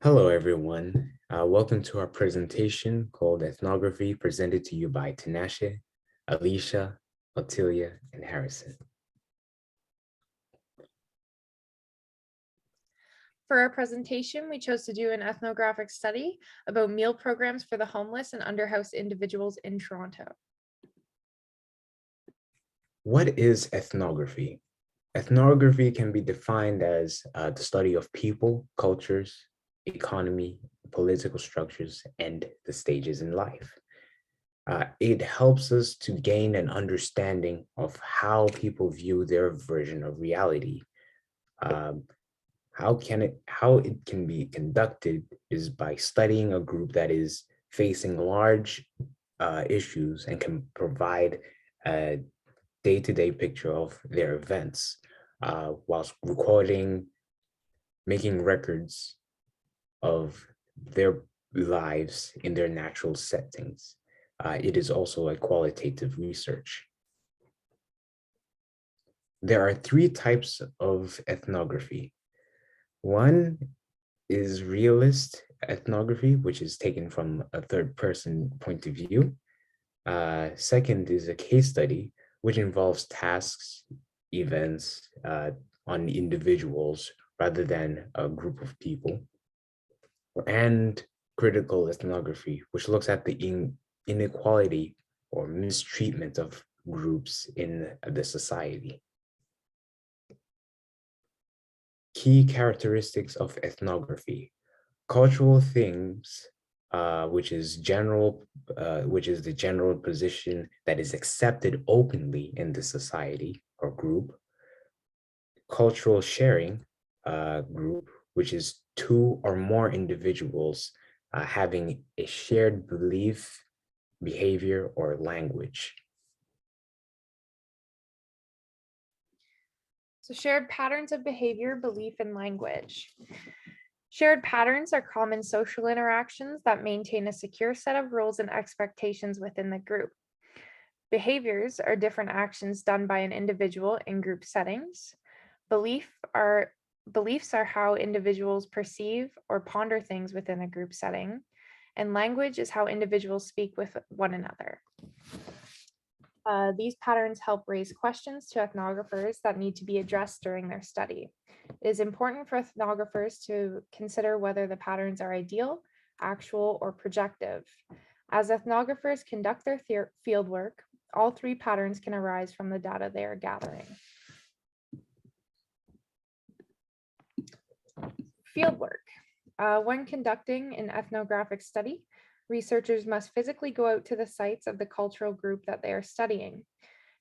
Hello, everyone. Welcome to our presentation called Ethnography, presented to you by Tinashe, Aleisha, Otilia, and Harrison. For our presentation, we chose to do an ethnographic study about meal programs for the homeless and underhoused individuals in Toronto. What is ethnography? Ethnography can be defined as the study of people, cultures, economy, political structures, and the stages in life. It helps us to gain an understanding of how people view their version of reality. How it can be conducted is by studying a group that is facing large issues and can provide a day-to-day picture of their events whilst recording, making records of their lives in their natural settings. It is also a qualitative research. There are three types of ethnography. One is realist ethnography, which is taken from a third-person point of view. Second is a case study, which involves tasks, events on individuals rather than a group of people. And critical ethnography, which looks at the inequality or mistreatment of groups in the society. Key characteristics of ethnography: cultural themes, which is the general position that is accepted openly in the society or group. Cultural sharing group, which is two or more individuals having a shared belief, behavior, or language. So shared patterns of behavior, belief, and language. Shared patterns are common social interactions that maintain a secure set of rules and expectations within the group. Behaviors are different actions done by an individual in group settings. Beliefs are how individuals perceive or ponder things within a group setting. And language is how individuals speak with one another. These patterns help raise questions to ethnographers that need to be addressed during their study. It is important for ethnographers to consider whether the patterns are ideal, actual, or projective. As ethnographers conduct their fieldwork, all three patterns can arise from the data they are gathering. Fieldwork. When conducting an ethnographic study, researchers must physically go out to the sites of the cultural group that they are studying.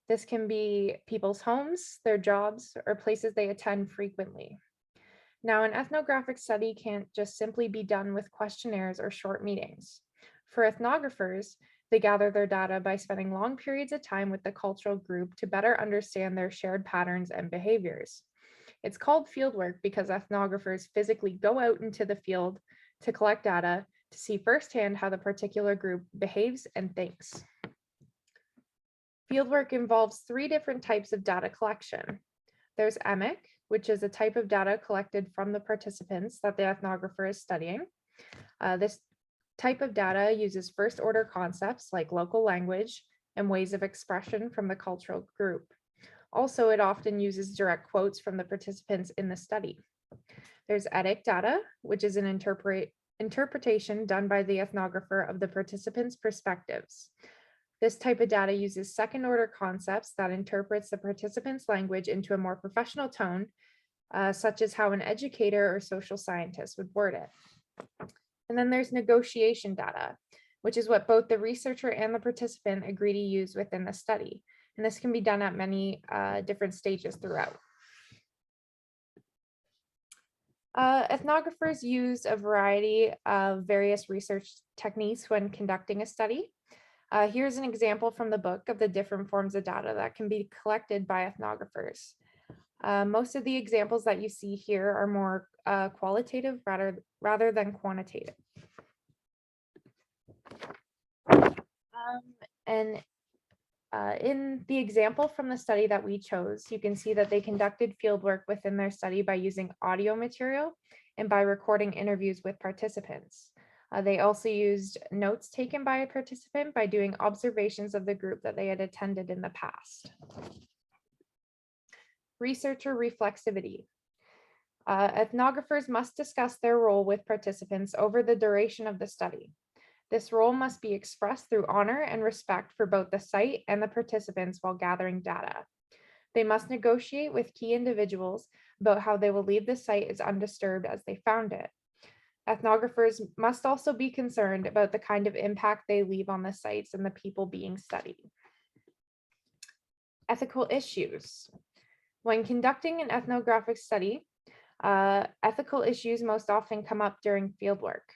This can be people's homes, their jobs, or places they attend frequently. Now, an ethnographic study can't just simply be done with questionnaires or short meetings. For ethnographers, they gather their data by spending long periods of time with the cultural group to better understand their shared patterns and behaviors. It's called fieldwork because ethnographers physically go out into the field to collect data to see firsthand how the particular group behaves and thinks. Fieldwork involves three different types of data collection. There's emic, which is a type of data collected from the participants that the ethnographer is studying. This type of data uses first order concepts like local language and ways of expression from the cultural group. Also, it often uses direct quotes from the participants in the study. There's etic data, which is an interpretation done by the ethnographer of the participants' perspectives. This type of data uses second order concepts that interprets the participants' language into a more professional tone, such as how an educator or social scientist would word it. And then there's negotiation data, which is what both the researcher and the participant agree to use within the study. And this can be done at many different stages throughout. Ethnographers use a variety of various research techniques when conducting a study. Here's an example from the book of the different forms of data that can be collected by ethnographers. Most of the examples that you see here are more qualitative rather than quantitative. And In the example from the study that we chose, you can see that they conducted fieldwork within their study by using audio material and by recording interviews with participants. They also used notes taken by a participant by doing observations of the group that they had attended in the past. Researcher reflexivity. Ethnographers must discuss their role with participants over the duration of the study. This role must be expressed through honor and respect for both the site and the participants while gathering data. They must negotiate with key individuals about how they will leave the site as undisturbed as they found it. Ethnographers must also be concerned about the kind of impact they leave on the sites and the people being studied. Ethical issues. When conducting an ethnographic study, ethical issues most often come up during fieldwork.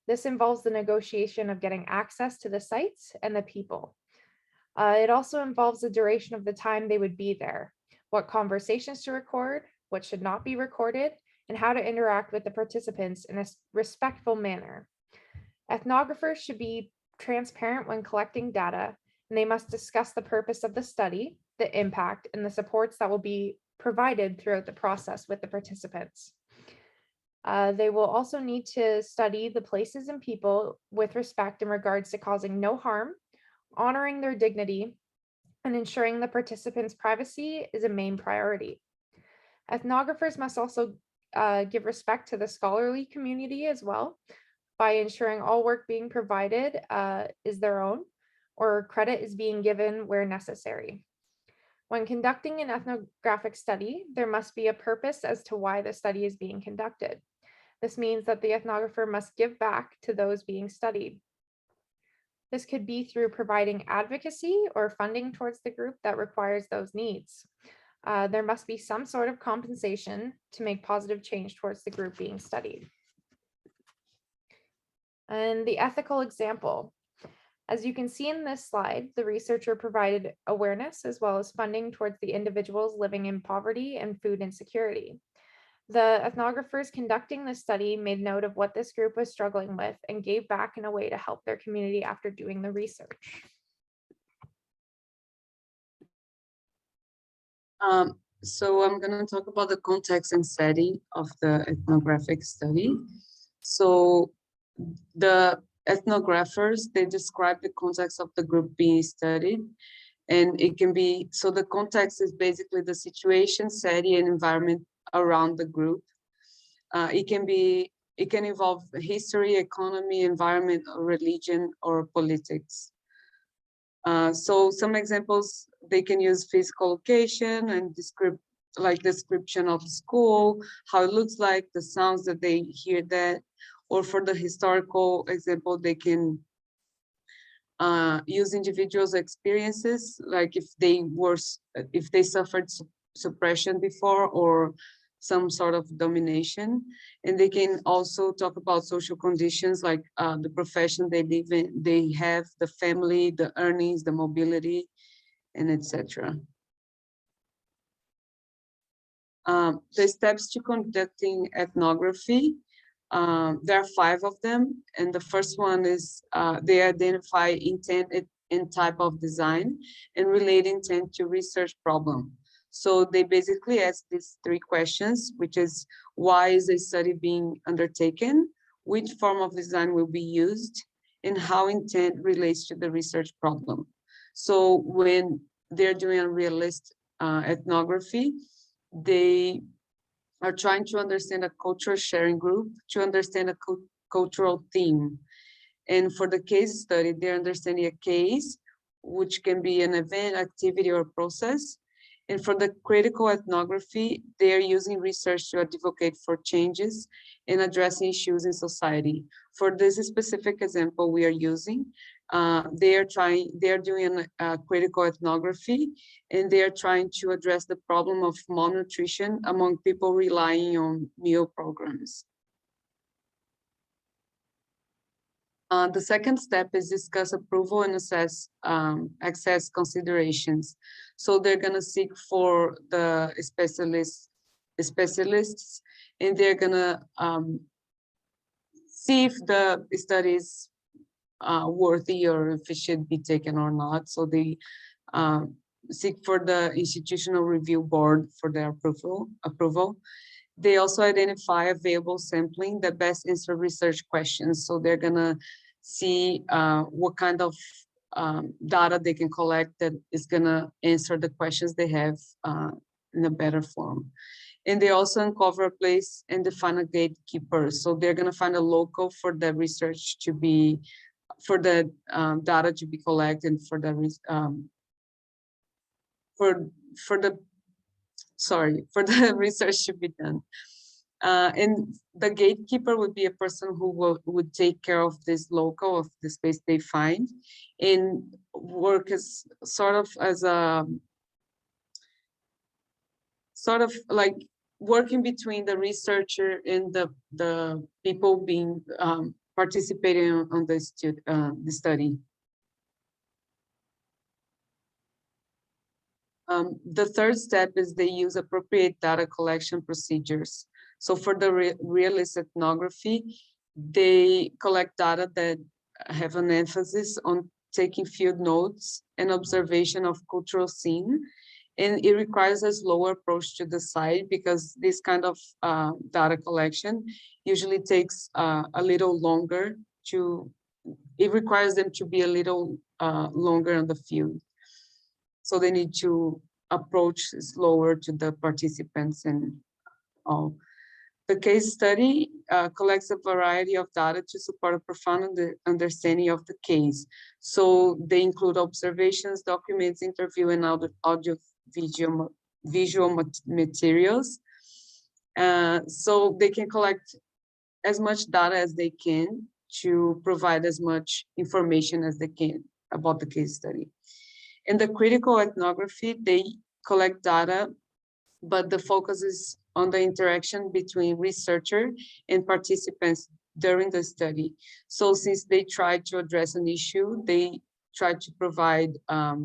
This involves the negotiation of getting access to the sites and the people. It also involves the duration of the time they would be there, what conversations to record, what should not be recorded, and how to interact with the participants in a respectful manner. Ethnographers should be transparent when collecting data, and they must discuss the purpose of the study, the impact, and the supports that will be provided throughout the process with the participants. They will also need to study the places and people with respect in regards to causing no harm, honoring their dignity, and ensuring the participants' privacy is a main priority. Ethnographers must also give respect to the scholarly community as well by ensuring all work being provided is their own, or credit is being given where necessary. When conducting an ethnographic study, there must be a purpose as to why the study is being conducted. This means that the ethnographer must give back to those being studied. This could be through providing advocacy or funding towards the group that requires those needs. There must be some sort of compensation to make positive change towards the group being studied. And the ethical example. As you can see in this slide, the researcher provided awareness as well as funding towards the individuals living in poverty and food insecurity. The ethnographers conducting the study made note of what this group was struggling with and gave back in a way to help their community after doing the research. So I'm going to talk about the context and setting of the ethnographic study. So the ethnographers, they describe the context of the group being studied. And it can be, so the context is basically the situation, setting, and environment around the group. It can involve history, economy, environment, or religion, or politics. So some examples, they can use physical location and description of the school, how it looks like, the sounds that they hear that, or for the historical example, they can use individuals' experiences, like if they suffered suppression before or some sort of domination. And they can also talk about social conditions, like the profession they live in, they have, the family, the earnings, the mobility, and etc. The steps to conducting ethnography, there are 5 of them. And the first one is they identify intent and type of design and relate intent to research problem. So they basically ask these 3 questions, which is, why is a study being undertaken? Which form of design will be used? And how intent relates to the research problem. So when they're doing a realist ethnography, they are trying to understand a cultural sharing group, to understand a cultural theme. And for the case study, they're understanding a case, which can be an event, activity, or process. And for the critical ethnography, they are using research to advocate for changes and addressing issues in society. For this specific example we are using, they are doing a critical ethnography, and they are trying to address the problem of malnutrition among people relying on meal programs. The second step is discuss approval and assess access considerations. So they're going to seek for the specialists, and they're going to see if the study is worthy or if it should be taken or not. So they seek for the institutional review board for their approval. They also identify available sampling that best answer research questions. So they're gonna see what kind of data they can collect that is gonna answer the questions they have in a better form. And they also uncover a place and define a gatekeeper. So they're gonna find a local for the research to be, for the data to be collected, for the for the research to be done. And the gatekeeper would be a person who would take care of this local, of the space they find, and work as sort of like working between the researcher and the people being participating on the study. The third step is they use appropriate data collection procedures. So for the realist ethnography, they collect data that have an emphasis on taking field notes and observation of cultural scene. And it requires a slower approach to the site because this kind of data collection usually takes a little longer it requires them to be a little longer on the field. So they need to approach slower to the participants and all. The case study collects a variety of data to support a profound understanding of the case. So they include observations, documents, interview, and audio visual materials. So they can collect as much data as they can to provide as much information as they can about the case study. In the critical ethnography, they collect data, but the focus is on the interaction between researcher and participants during the study. So since they try to address an issue, they try to provide a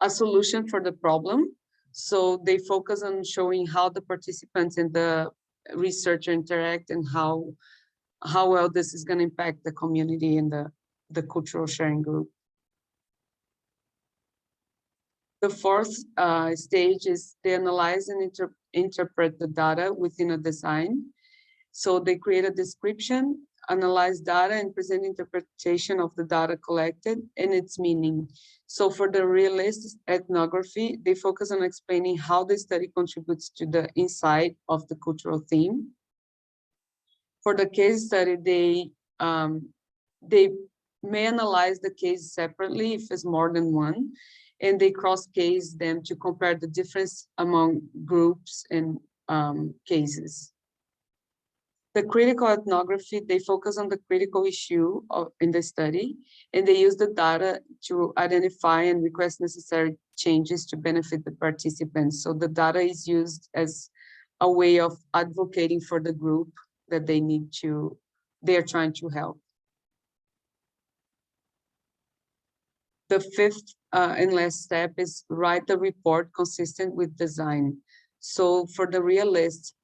solution for the problem. So they focus on showing how the participants and the researcher interact and how well this is going to impact the community and the cultural sharing group. The fourth stage is they analyze and interpret the data within a design. So they create a description, analyze data, and present interpretation of the data collected and its meaning. So for the realist ethnography, they focus on explaining how the study contributes to the insight of the cultural theme. For the case study, they may analyze the case separately if it's more than one, and they cross-case them to compare the difference among groups and cases. The critical ethnography, they focus on the critical issue in the study, and they use the data to identify and request necessary changes to benefit the participants. So the data is used as a way of advocating for the group that they're trying to help. The fifth and last step is write the report consistent with design. So for the realist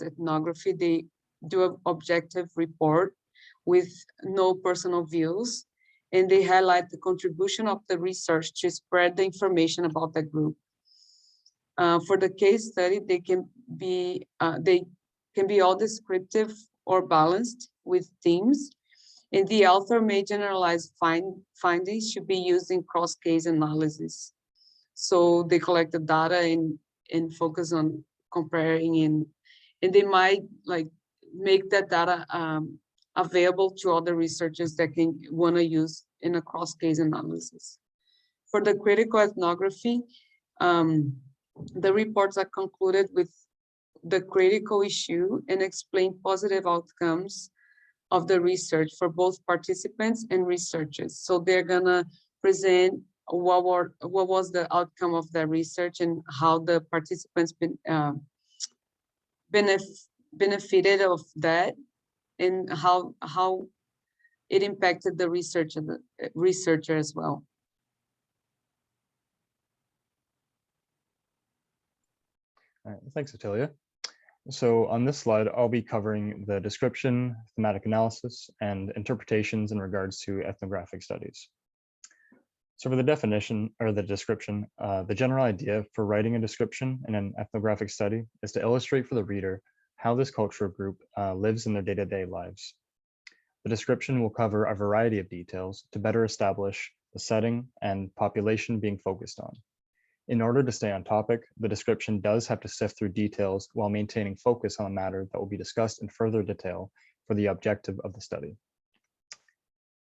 ethnography, they do an objective report with no personal views, and they highlight the contribution of the research to spread the information about the group. For the case study, they can be all descriptive or balanced with themes. And the author may generalize findings to be used in cross-case analysis. So they collect the data and focus on comparing, and they might like make that data available to other researchers that can want to use in a cross-case analysis. For the critical ethnography, the reports are concluded with the critical issue and explain positive outcomes of the research for both participants and researchers. So they're gonna present what was the outcome of the research and how the participants benefited of that, and how it impacted the researcher as well. All right, thanks, Otilia. So on this slide, I'll be covering the description, thematic analysis, and interpretations in regards to ethnographic studies. So for the definition or the description, the general idea for writing a description in an ethnographic study is to illustrate for the reader how this cultural group lives in their day-to-day lives. The description will cover a variety of details to better establish the setting and population being focused on. In order to stay on topic, the description does have to sift through details while maintaining focus on a matter that will be discussed in further detail for the objective of the study.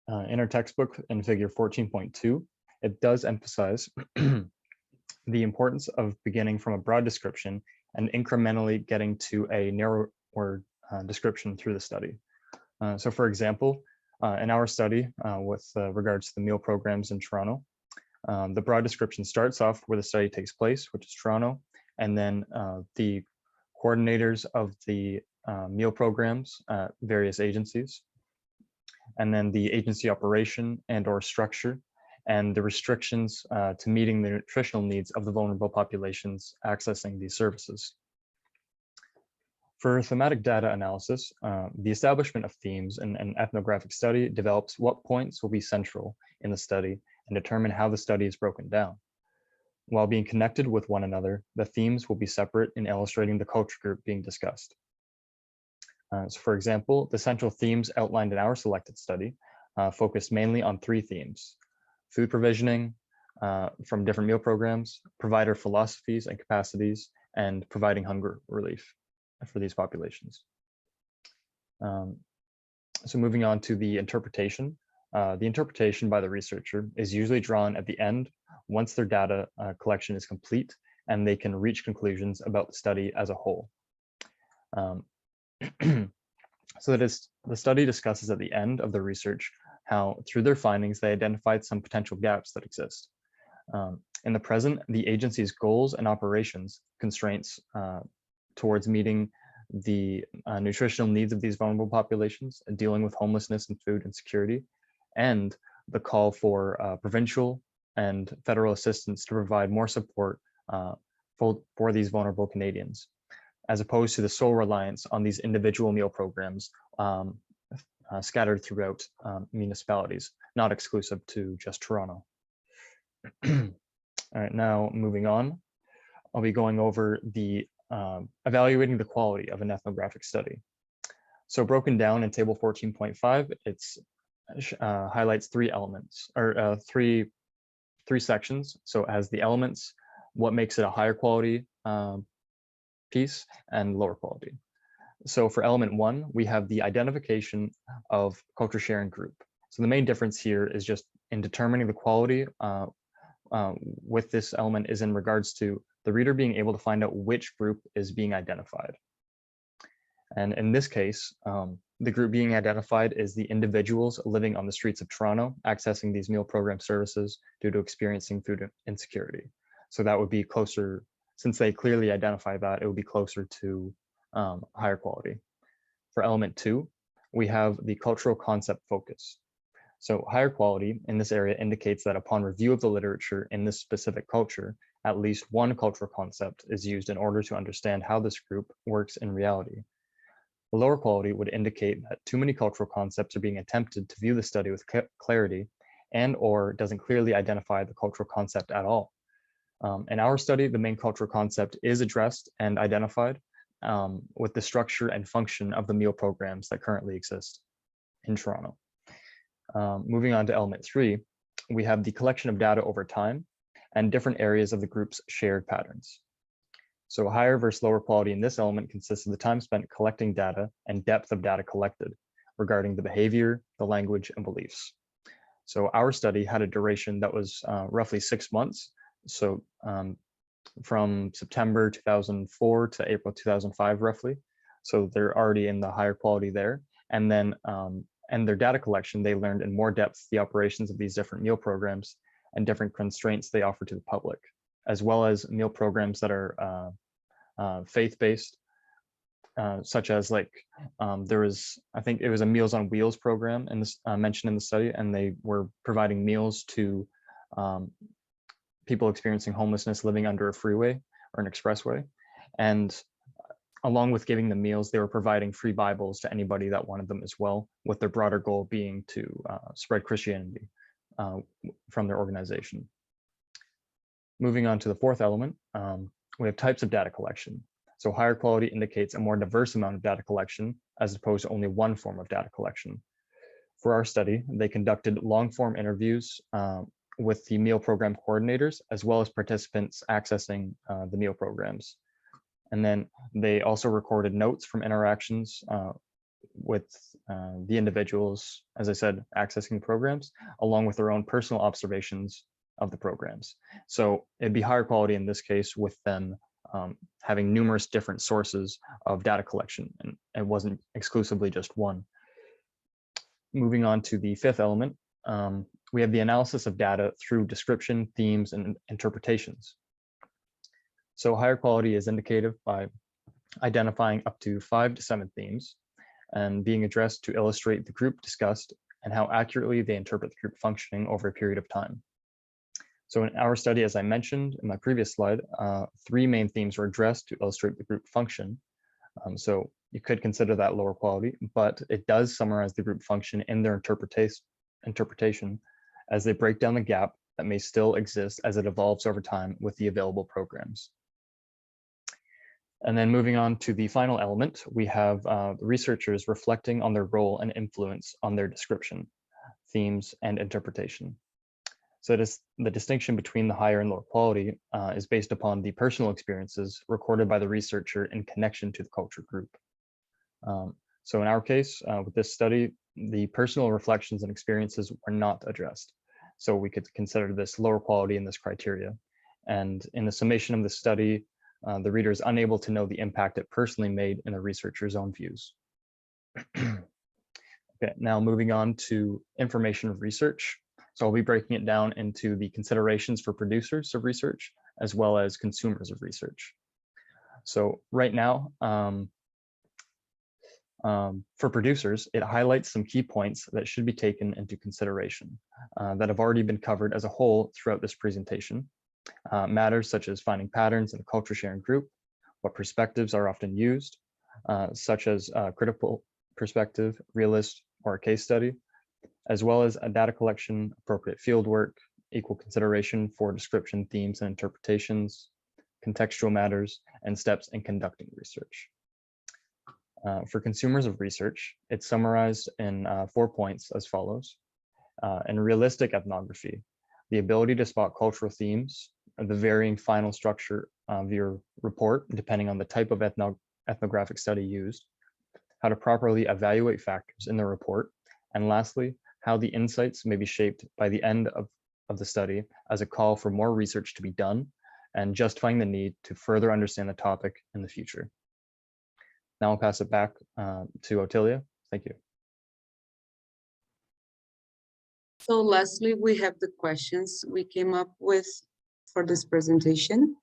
In our textbook in figure 14.2, it does emphasize the importance of beginning from a broad description and incrementally getting to a narrower description through the study. So for example, in our study with regards to the meal programs in Toronto, the broad description starts off where the study takes place, which is Toronto, and then the coordinators of the meal programs at various agencies, and then the agency operation and or structure, and the restrictions to meeting the nutritional needs of the vulnerable populations accessing these services. For thematic data analysis, the establishment of themes in an ethnographic study develops what points will be central in the study and determine how the study is broken down. While being connected with one another, the themes will be separate in illustrating the culture group being discussed. So for example, the central themes outlined in our selected study focused mainly on 3 themes: food provisioning from different meal programs, provider philosophies and capacities, and providing hunger relief for these populations. So moving on to the interpretation. The interpretation by the researcher is usually drawn at the end once their data collection is complete and they can reach conclusions about the study as a whole. So that is, the study discusses at the end of the research how through their findings they identified some potential gaps that exist. In the present, the agency's goals and operations constraints towards meeting the nutritional needs of these vulnerable populations and dealing with homelessness and food insecurity, and the call for provincial and federal assistance to provide more support for these vulnerable Canadians, as opposed to the sole reliance on these individual meal programs scattered throughout municipalities, not exclusive to just Toronto. All right, now moving on, I'll be going over the evaluating the quality of an ethnographic study. So broken down in table 14.5, it's highlights 3 elements, or three sections. So it has the elements, what makes it a higher quality piece, and lower quality. So for element 1, we have the identification of culture sharing group. So the main difference here is just in determining the quality with this element is in regards to the reader being able to find out which group is being identified. And in this case, the group being identified is the individuals living on the streets of Toronto, accessing these meal program services due to experiencing food insecurity. So that would be closer, since they clearly identify that, it would be closer to higher quality. For element 2, we have the cultural concept focus. So higher quality in this area indicates that upon review of the literature in this specific culture, at least one cultural concept is used in order to understand how this group works in reality. The lower quality would indicate that too many cultural concepts are being attempted to view the study with clarity and or doesn't clearly identify the cultural concept at all. In our study, the main cultural concept is addressed and identified with the structure and function of the meal programs that currently exist in Toronto. Moving on to element 3, we have the collection of data over time and different areas of the group's shared patterns. So higher versus lower quality in this element consists of the time spent collecting data and depth of data collected regarding the behavior, the language, and beliefs. So our study had a duration that was roughly 6 months. So from September 2004 to April 2005, roughly. So they're already in the higher quality there. And then and their data collection, they learned in more depth the operations of these different meal programs and different constraints they offer to the public, as well as meal programs that are faith-based, such as like there was, I think it was a Meals on Wheels program in this, mentioned in the study, and they were providing meals to people experiencing homelessness living under a freeway or an expressway. And along with giving them meals, they were providing free Bibles to anybody that wanted them as well, with their broader goal being to spread Christianity from their organization. Moving on to the fourth element, we have types of data collection. So higher quality indicates a more diverse amount of data collection as opposed to only one form of data collection. For our study, they conducted long-form interviews with the meal program coordinators, as well as participants accessing the meal programs. And then they also recorded notes from interactions with the individuals, as I said, accessing the programs, along with their own personal observations of the programs. So it'd be higher quality in this case with them having numerous different sources of data collection, and it wasn't exclusively just one. Moving on to the fifth element, we have the analysis of data through description, themes, and interpretations. So higher quality is indicated by identifying up to 5 to 7 themes and being addressed to illustrate the group discussed and how accurately they interpret the group functioning over a period of time. So in our study, as I mentioned in my previous slide, 3 main themes were addressed to illustrate the group function. So you could consider that lower quality, but it does summarize the group function in their interpretation as they break down the gap that may still exist as it evolves over time with the available programs. And then moving on to the final element, we have the researchers reflecting on their role and influence on their description, themes, and interpretation. So the distinction between the higher and lower quality is based upon the personal experiences recorded by the researcher in connection to the culture group. So in our case, with this study, the personal reflections and experiences were not addressed. So we could consider this lower quality in this criteria. And in the summation of the study, the reader is unable to know the impact it personally made in the researcher's own views. Okay, now moving on to information of research. So I'll be breaking it down into the considerations for producers of research, as well as consumers of research. So right now, for producers, it highlights some key points that should be taken into consideration that have already been covered as a whole throughout this presentation. Matters such as finding patterns in a culture sharing group, what perspectives are often used, such as critical perspective, realist, or a case study, as well as a data collection, appropriate field work, equal consideration for description, themes, and interpretations, contextual matters, and steps in conducting research. For consumers of research, it's summarized in 4 points as follows. In realistic ethnography, the ability to spot cultural themes, the varying final structure of your report, depending on the type of ethnographic study used, how to properly evaluate factors in the report, and lastly, how the insights may be shaped by the end of the study as a call for more research to be done and justifying the need to further understand the topic in the future. Now I'll pass it back to Otilia. Thank you. So lastly, we have the questions we came up with for this presentation.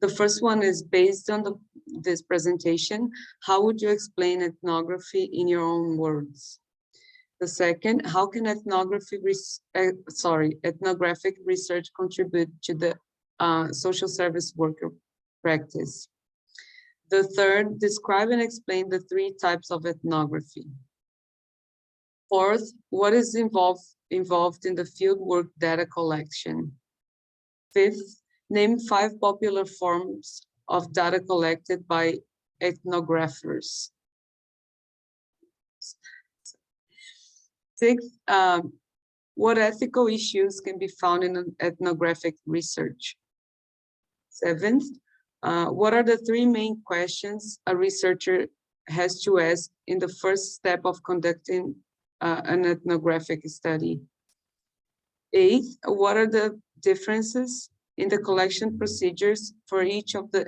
The first one is based on this presentation. How would you explain ethnography in your own words? The second, how can ethnographic research contribute to the social service worker practice? The third, describe and explain the 3 types of ethnography. Fourth, what is involved in the fieldwork data collection? Fifth, name 5 popular forms of data collected by ethnographers. Sixth, what ethical issues can be found in an ethnographic research? Seventh, what are the 3 main questions a researcher has to ask in the first step of conducting an ethnographic study? Eighth, what are the differences in the collection procedures for each of the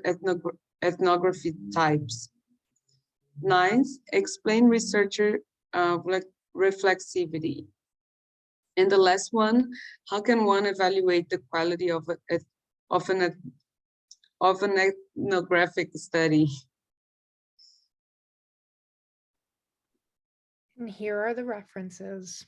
ethnography types? Ninth, explain researcher reflexivity. And the last one, how can one evaluate the quality of an ethnographic study? And here are the references.